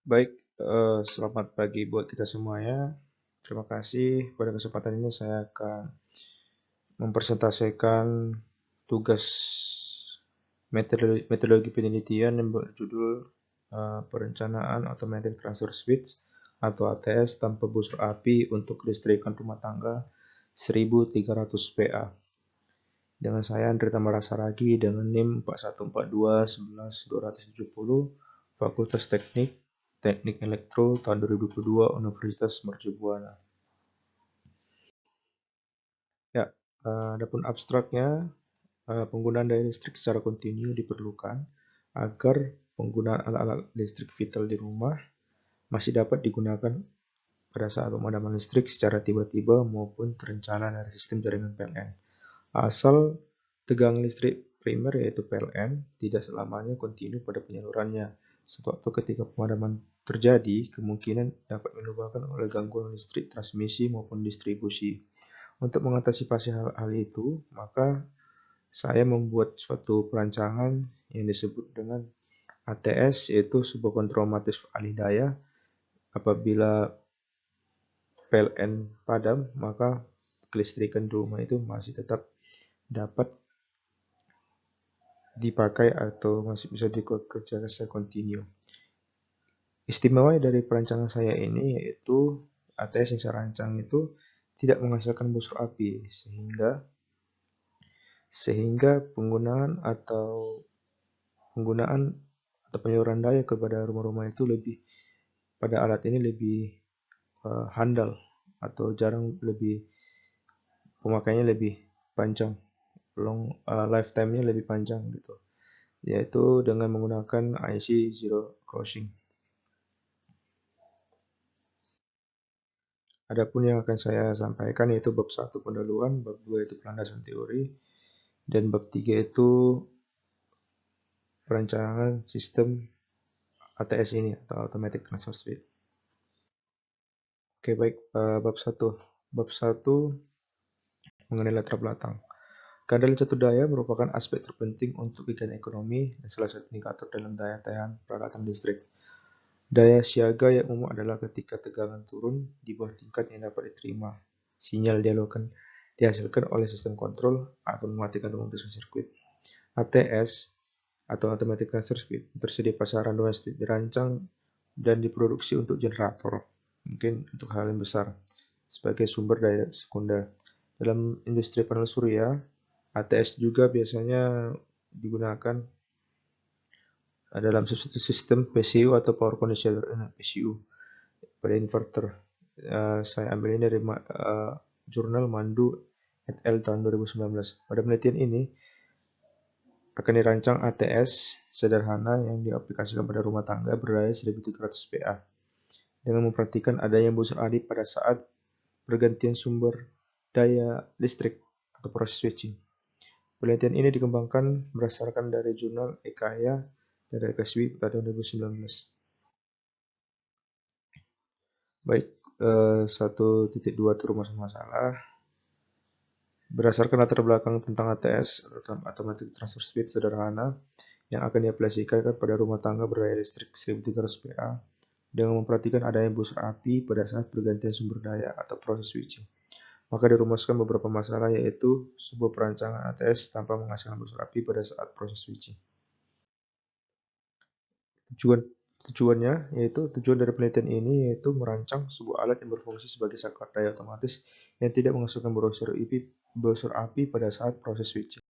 Baik, selamat pagi buat kita semuanya. Terima kasih. Pada kesempatan ini saya akan mempresentasikan tugas metodologi penelitian yang berjudul Perencanaan Automatic Transfer Switch atau ATS tanpa busur api untuk kelistrikan rumah tangga 1300 PA. Dengan saya Andri Tamara Saragi dengan NIM 4142110270, Fakultas Teknik Elektro tahun 2022 Universitas Mercubuana. Ya, adapun abstraknya, penggunaan daya listrik secara kontinu diperlukan agar penggunaan alat-alat listrik vital di rumah masih dapat digunakan pada saat pemadaman listrik secara tiba-tiba maupun terencana dari sistem jaringan PLN. Asal tegangan listrik primer yaitu PLN tidak selamanya kontinu pada penyalurannya. Sewaktu ketika pemadaman terjadi, kemungkinan dapat menyebabkan oleh gangguan listrik transmisi maupun distribusi. Untuk mengatasi hal itu, maka saya membuat suatu perancangan yang disebut dengan ATS, yaitu sebuah kontrol matriks alih daya. Apabila PLN padam, maka kelistrikan di rumah itu masih tetap dapat dipakai atau masih bisa dikerjakan secara kontinu. Istimewa dari perancangan saya ini yaitu ATS yang saya rancang itu tidak menghasilkan busur api sehingga penggunaan atau penyaluran daya kepada rumah-rumah itu lebih pada alat ini lebih handal atau pemakaiannya lebih panjang, lifetime-nya lebih panjang gitu, yaitu dengan menggunakan IC zero crossing. Adapun yang akan saya sampaikan yaitu bab 1 pendahuluan, bab 2 itu pelandasan teori, dan bab 3 itu perencanaan sistem ATS ini atau Automatic Transfer Switch. Oke, baik, bab 1. Bab 1 mengenai latar belakang. Keandalan catur daya merupakan aspek terpenting untuk kegiatan ekonomi dan salah satu indikator dalam daya tahan peralatan listrik. Daya siaga yang umum adalah ketika tegangan turun di bawah tingkat yang dapat diterima. Sinyal dihasilkan oleh sistem kontrol akan mematikan pemutusan sirkuit. ATS atau Automatic Transfer Switch tersedia pasaran domestik, dirancang dan diproduksi untuk generator, mungkin untuk hal yang besar, sebagai sumber daya sekunder. Dalam industri panel surya, ATS juga biasanya digunakan dalam sistem PCU atau Power Conditioner PCU pada inverter. Saya ambil ini dari jurnal Mandu et al. Tahun 2019. Pada penelitian ini akan dirancang ATS sederhana yang diaplikasikan pada rumah tangga berdaya 1300 PA dengan memperhatikan adanya busur adit pada saat pergantian sumber daya listrik atau proses switching. Penelitian ini dikembangkan berdasarkan dari jurnal EKAYA dan dari KSWI pada tahun 2019. Baik, 1.2 itu rumus masalah. Berdasarkan latar belakang tentang ATS atau Automatic Transfer Switch sederhana yang akan diaplikasikan pada rumah tangga berdaya listrik 1300 PA dengan memperhatikan adanya busur api pada saat pergantian sumber daya atau proses switching. Maka dirumuskan beberapa masalah, yaitu sebuah perancangan ATS tanpa menghasilkan busur api pada saat proses switching. Tujuan dari penelitian ini yaitu merancang sebuah alat yang berfungsi sebagai saklar daya otomatis yang tidak menghasilkan busur api pada saat proses switching.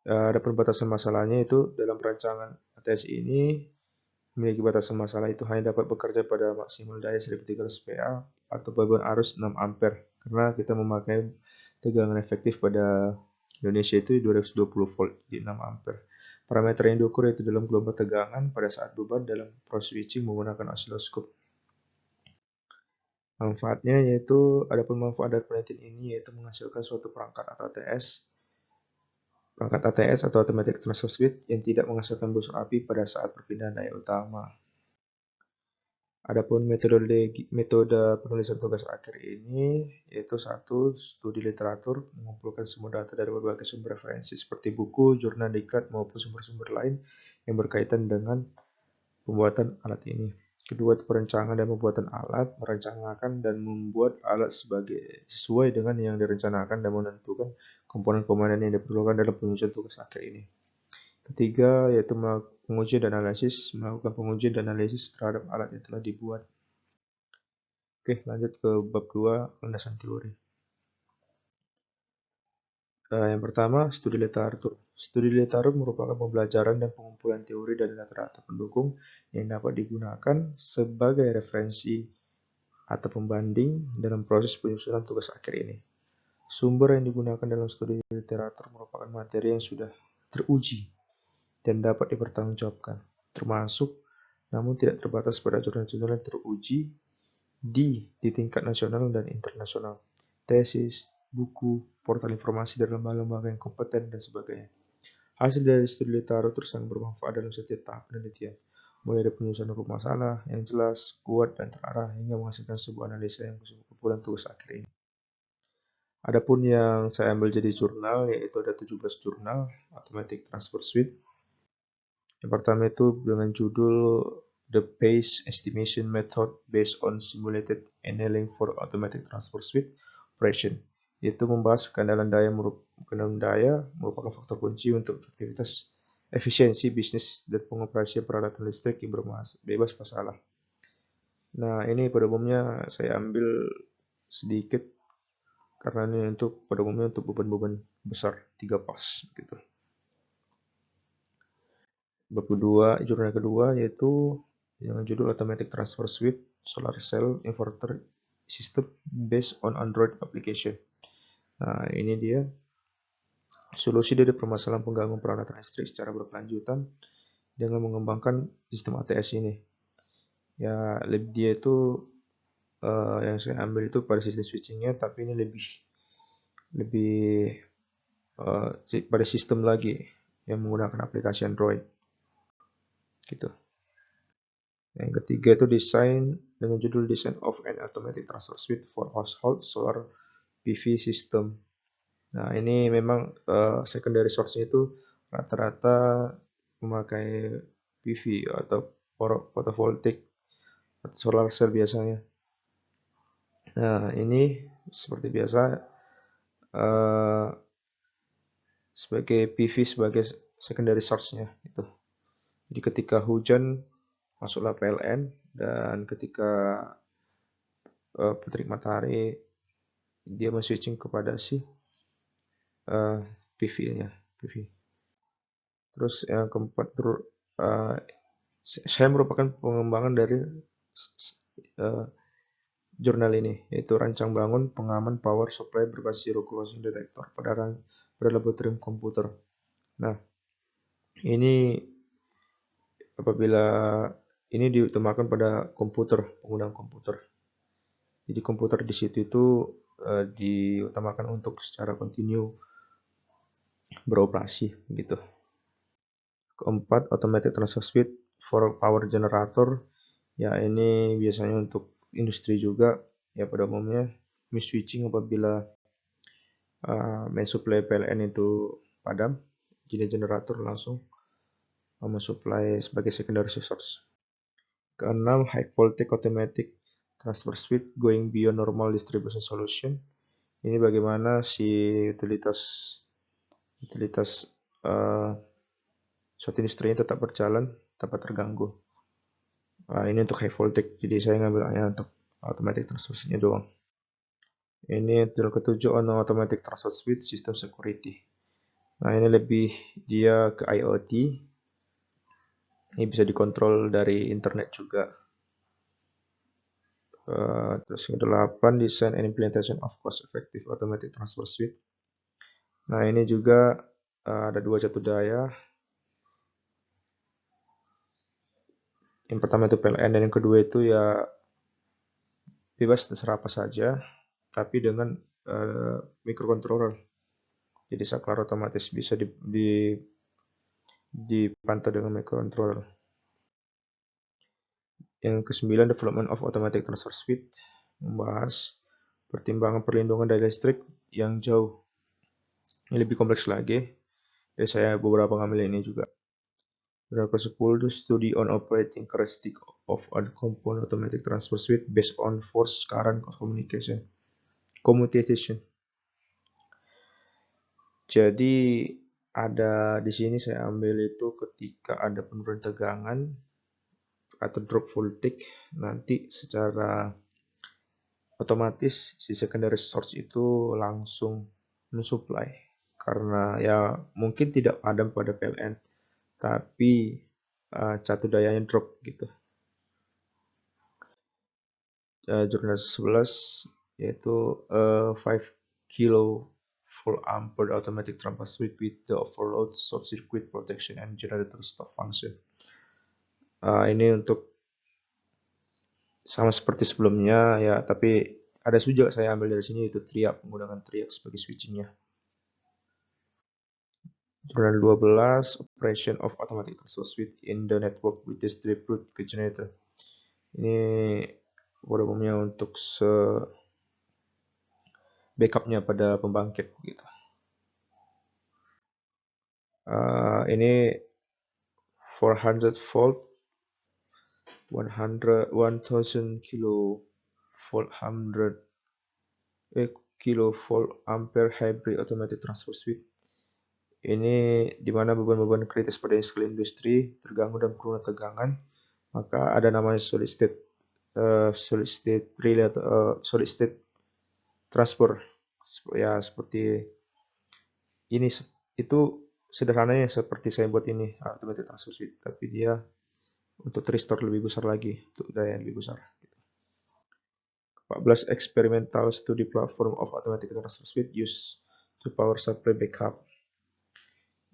Ada batasan masalahnya, itu dalam perancangan ATS ini memiliki batasan masalah, itu hanya dapat bekerja pada maksimal daya 1300 PA atau beban arus 6 ampere, karena kita memakai tegangan efektif pada Indonesia itu 220 volt di 6 ampere. Parameter yang diukur yaitu dalam gelombang tegangan pada saat beban dalam proses switching menggunakan osiloskop. Manfaatnya yaitu, adapun manfaat dari penelitian ini yaitu menghasilkan suatu perangkat ATS atau Automatic Transfer Switch yang tidak menghasilkan busur api pada saat perpindahan daya utama. Adapun metode penulisan tugas akhir ini yaitu 1. Studi literatur, mengumpulkan semua data dari berbagai sumber referensi seperti buku, jurnal diklat maupun sumber-sumber lain yang berkaitan dengan pembuatan alat ini. Kedua, perencanaan dan pembuatan alat, merencanakan dan membuat alat sesuai dengan yang direncanakan dan menentukan komponen-komponen yang diperlukan dalam penyusunan tugas akhir ini. Ketiga, yaitu pengujian dan analisis, melakukan pengujian dan analisis terhadap alat yang telah dibuat. Oke, lanjut ke bab 2, landasan teori. Yang pertama, studi literatur. Studi literatur merupakan pembelajaran dan pengumpulan teori dan data-data pendukung yang dapat digunakan sebagai referensi atau pembanding dalam proses penyusunan tugas akhir ini. Sumber yang digunakan dalam studi literatur merupakan materi yang sudah teruji dan dapat dipertanggungjawabkan, termasuk namun tidak terbatas pada jurnal-jurnal yang teruji di tingkat nasional dan internasional, tesis, buku, portal informasi dari lembaga-lembaga yang kompeten, dan sebagainya. Hasil dari studi literatur sangat bermanfaat dalam setiap tahap penelitian, mulai dari penyusunan ruang masalah yang jelas, kuat, dan terarah, hingga menghasilkan sebuah analisa yang kumpulan tugas akhir ini. Adapun yang saya ambil jadi jurnal, yaitu ada 17 jurnal Automatic Transfer Suite. Yang pertama itu dengan judul The Pace Estimation Method Based on Simulated Annealing for Automatic Transfer Suite Operation. Itu membahas kendaraan daya merupakan faktor kunci untuk efektivitas, efisiensi bisnis dan pengoperasian peralatan listrik yang bebas masalah. Nah, ini pada umumnya saya ambil sedikit karena ini pada umumnya untuk beban-beban besar 3 pas gitu. Bab kedua, jurnal kedua yaitu dengan judul Automatic Transfer Suite Solar Cell Inverter System Based on Android Application. Nah, ini dia solusi dari permasalahan penggangguan peralatan listrik secara berkelanjutan dengan mengembangkan sistem ATS ini. Ya, dia itu yang saya ambil itu pada sistem switchingnya, tapi ini lebih pada sistem lagi yang menggunakan aplikasi Android. Gitu. Yang ketiga itu desain dengan judul Design of an Automatic Transfer Suite for Household Solar PV System. Nah, ini memang secondary source-nya itu rata-rata memakai PV atau photovoltaic atau solar cell biasanya. Nah, ini seperti biasa sebagai PV sebagai secondary source-nya itu. Jadi ketika hujan masuklah PLN, dan ketika terik matahari dia men-switching kepada si PV-nya. Terus yang keempat, saya merupakan pengembangan dari jurnal ini, yaitu rancang bangun pengaman power supply berbasis zero crossing detector pada laboratorium komputer. Nah, ini apabila ini diutamakan pada penggunaan komputer. Jadi komputer di situ itu diutamakan untuk secara kontinu beroperasi gitu. Keempat, Automatic Transfer Suite for Power Generator. Ya, ini biasanya untuk industri juga. Ya, pada umumnya switching apabila main supply PLN itu padam, jadi generator langsung mensuplai sebagai secondary source. Keenam, High Voltage Automatic Transfer Suite Going Beyond Normal Distribution Solution. Ini bagaimana si utilitas suatu industrinya tetap berjalan tanpa terganggu. Ini untuk high voltage, jadi saya ngambil hanya untuk automatic transfer switch-nya doang. Ini jurnal ketujuh on automatic transfer switch system security. Nah, ini lebih dia ke IoT. Ini bisa dikontrol dari internet juga. Terus yang 8, design and implementation of cost effective automatic transfer switch. Nah, ini juga ada 2 jatuh daya. Yang pertama itu PLN, dan yang kedua itu ya bebas terserah apa saja, tapi dengan microcontroller. Jadi saklar otomatis bisa dipantau dengan microcontroller. Yang ke-9, development of automatic transfer switch, membahas pertimbangan perlindungan daya listrik yang jauh. Ini lebih kompleks lagi. Jadi saya beberapa ngambil ini juga. Jurnal ke-10 itu Study on Operating Characteristic of a Compound Automatic Transfer Switch based on Force Current Commutation. Jadi ada di sini saya ambil itu ketika ada penurunan tegangan atau drop voltage, nanti secara otomatis si secondary source itu langsung mensuplai karena ya mungkin tidak padam pada PLN tapi catu dayanya drop gitu. Jurnal 11 yaitu 5 kilo volt ampere automatic transfer switch with the overload short circuit protection and generator stop function. Ini untuk sama seperti sebelumnya ya, tapi ada juga saya ambil dari sini itu triac, menggunakan triac sebagai switchingnya. Jurnal 12 Operation of Automatic Transfer Switch in the Network with Distributed Generator. Ini pada umumnya untuk backupnya pada pembangkit gitu. Ini 400 volt 1000 kilovolt ampere hybrid automatic transfer switch. Ini di mana beban-beban kritis pada industri terganggu dan penurunan tegangan, maka ada namanya solid state relay atau solid state transfer. Ya seperti ini, itu sederhananya seperti saya buat ini automatic transfer switch, tapi dia untuk tristor lebih besar lagi, untuk daya yang lebih besar. 14 Experimental Study Platform of Automatic Transfer Switch used to power supply backup.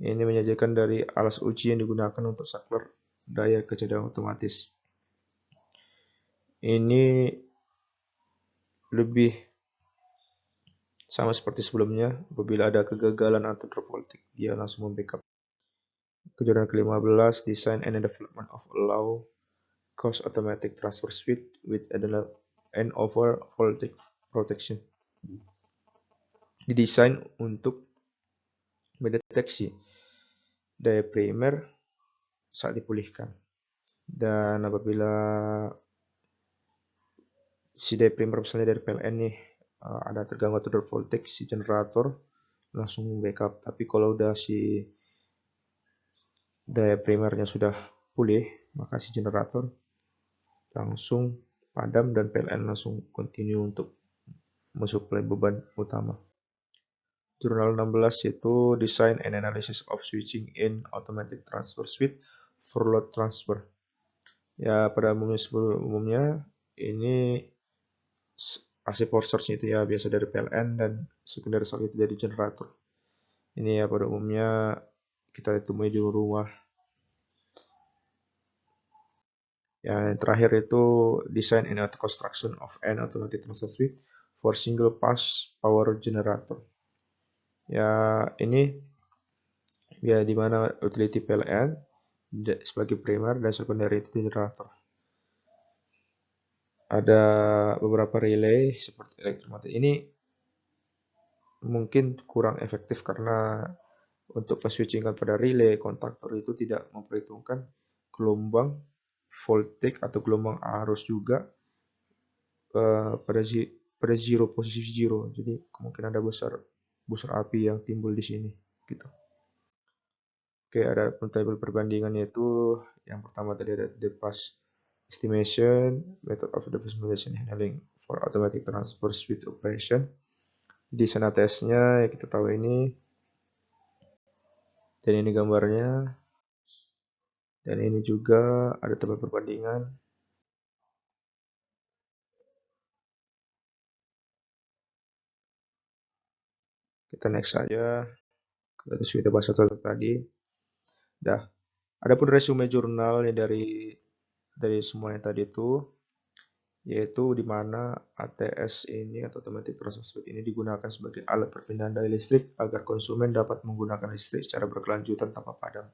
Ini menyajikan dari alas uji yang digunakan untuk saklar daya kecerdasan otomatis. Ini lebih sama seperti sebelumnya, apabila ada kegagalan atau drop voltage, dia langsung membackup. Kejuaraan ke-15, Design and Development of Low Cost Automatic Transfer Switch with and over voltage protection. Didesain untuk mendeteksi daya primer saat dipulihkan. Dan apabila si daya primer misalnya dari PLN nih ada terganggu atau drop voltage, si generator langsung backup. Tapi kalau udah si daya primernya sudah pulih, maka si generator langsung padam dan PLN langsung continue untuk mensuplai beban utama. Jurnal 16 yaitu Design and Analysis of Switching in Automatic Transfer Switch for Load Transfer. Ya pada umumnya ini AC power source itu ya biasa dari PLN dan secondary source itu dari generator. Ini ya pada umumnya kita temui di rumah. Yang terakhir itu Design and Construction of an Automatic Transfer Switch for Single Pass Power Generator. Ya ini ya di mana utility PLN sebagai primer dan secondary itu generator. Ada beberapa relay seperti elektromotif. Ini mungkin kurang efektif karena untuk switchingan pada relay kontaktor itu tidak memperhitungkan gelombang voltage atau gelombang arus juga pada zero, posisi zero. Jadi kemungkinan ada busur api yang timbul di sini gitu. Oke, ada tabel perbandingan yaitu yang pertama tadi ada the pass estimation, method of the simulation handling for automatic transfer switch operation. Di sana tesnya ya kita tahu ini, dan ini gambarnya, dan ini juga ada tabel perbandingan. Kita next saja ke suite bahasa tadi. Dah. Adapun resume jurnal dari semua yang tadi itu, yaitu di mana ATS ini atau automatic transfer switch ini digunakan sebagai alat perpindahan daya listrik agar konsumen dapat menggunakan listrik secara berkelanjutan tanpa padam.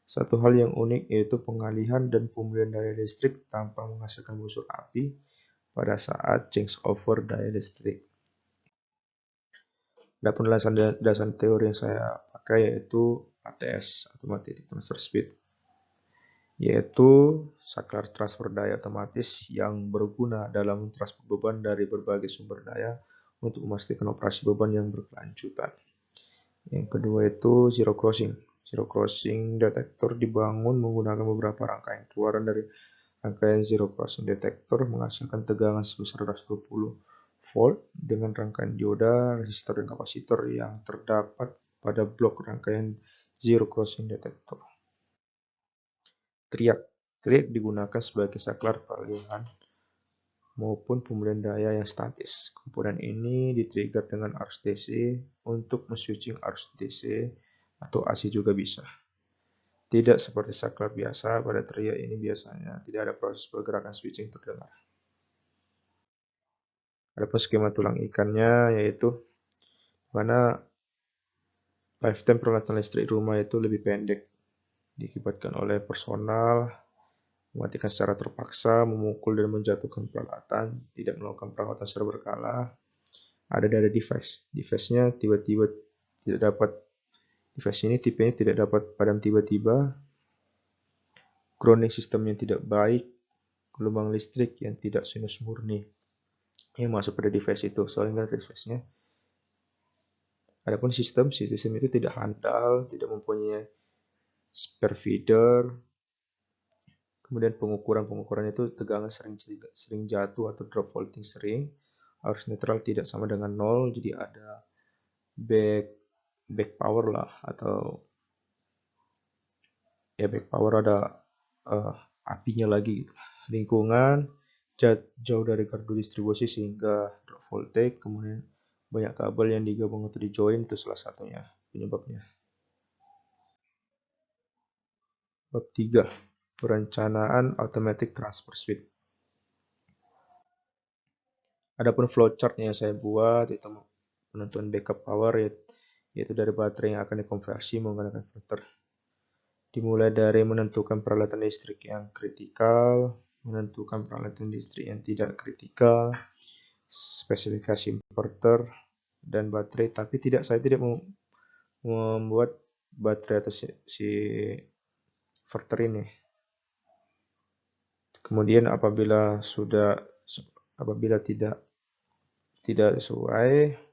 Satu hal yang unik yaitu pengalihan dan pemulihan daya listrik tanpa menghasilkan busur api pada saat change over daya listrik. Adapun dasar teori yang saya pakai yaitu ATS, Automatic Transfer Switch. yaitu saklar transfer daya otomatis yang berguna dalam transfer beban dari berbagai sumber daya untuk memastikan operasi beban yang berkelanjutan. Yang kedua itu zero crossing. Zero crossing detektor dibangun menggunakan beberapa rangkaian keluaran dari rangkaian zero crossing detektor menghasilkan tegangan sebesar 120 volt dengan rangkaian dioda, resistor, dan kapasitor yang terdapat pada blok rangkaian zero crossing detektor. Triak. Triak digunakan sebagai saklar peralihan maupun pemulihan daya yang statis. Komponen ini di-trigger dengan arus DC untuk men-switching arus DC atau AC juga bisa. Tidak seperti saklar biasa, pada triak ini biasanya tidak ada proses pergerakan switching terdengar. Adapun skema tulang ikannya yaitu mana lifetime peralatan listrik rumah itu lebih pendek diakibatkan oleh personal mematikan secara terpaksa, memukul dan menjatuhkan peralatan, tidak melakukan perawatan secara berkala. Ada dari device. Device-nya tiba-tiba tidak dapat, device ini tipenya tidak dapat padam tiba-tiba, grounding sistemnya tidak baik, gelombang listrik yang tidak sinus murni yang masuk pada device itu, sehingga device-nya. Adapun sistem itu tidak handal, tidak mempunyai spare feeder. Kemudian pengukuran itu tegangan sering jatuh atau drop voltage sering. Arus netral tidak sama dengan 0, jadi ada back power lah, atau ya back power ada apinya lagi gitu. Lingkungan jauh dari gardu distribusi sehingga drop voltage, kemudian banyak kabel yang digabung atau di-join, itu salah satunya penyebabnya. Bab 3. Perencanaan Automatic Transfer Switch. Adapun flowchart yang saya buat itu penentuan backup power yaitu dari baterai yang akan dikonversi menggunakan inverter. Dimulai dari menentukan peralatan listrik yang kritikal, menentukan peralatan listrik yang tidak kritikal, spesifikasi inverter dan baterai, tapi saya tidak membuat baterai atau si inverter ini. Kemudian apabila tidak sesuai,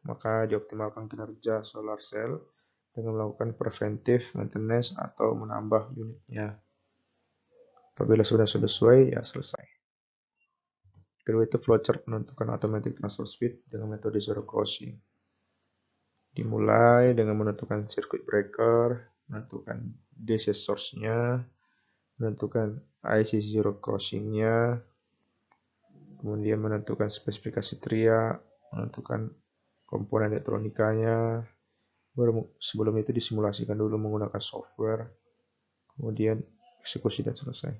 maka dioptimalkan kinerja solar cell dengan melakukan preventive maintenance atau menambah unitnya. Apabila sudah sesuai, ya selesai. Kedua itu flowchart menentukan automatic transfer switch dengan metode zero crossing. Dimulai dengan menentukan circuit breaker, menentukan DC source-nya, menentukan IC zero crossing-nya, kemudian menentukan spesifikasi triak, menentukan komponen elektronikanya. Sebelum itu disimulasikan dulu menggunakan software, kemudian eksekusi dan selesai.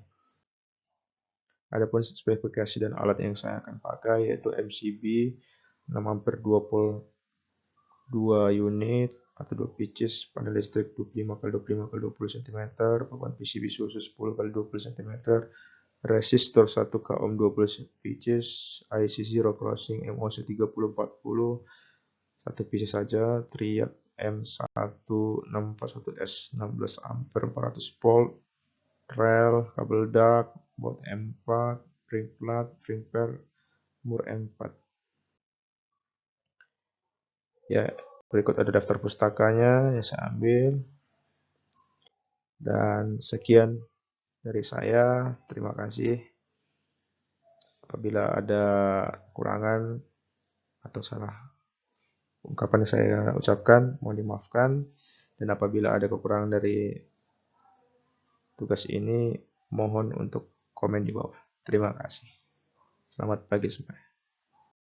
Adapun spesifikasi dan alat yang saya akan pakai yaitu MCB 6 ampere 22 unit atau 2 pitches, panel listrik 25x25x20 cm, beban PCB susu 10x20 cm, resistor 1 k ohm 20 pitches, IC zero crossing MOC 3040, satu pitches saja, triak M1641S 16 ampere 400 volt, rel, kabel duct, baut M4, ring plat, ring pair, mur M4. Ya, berikut ada daftar pustakanya yang saya ambil. Dan sekian dari saya. Terima kasih. Apabila ada kekurangan atau salah ungkapan yang saya ucapkan, mohon dimaafkan. Dan apabila ada kekurangan dari tugas ini, mohon untuk komen di bawah. Terima kasih. Selamat pagi semuanya.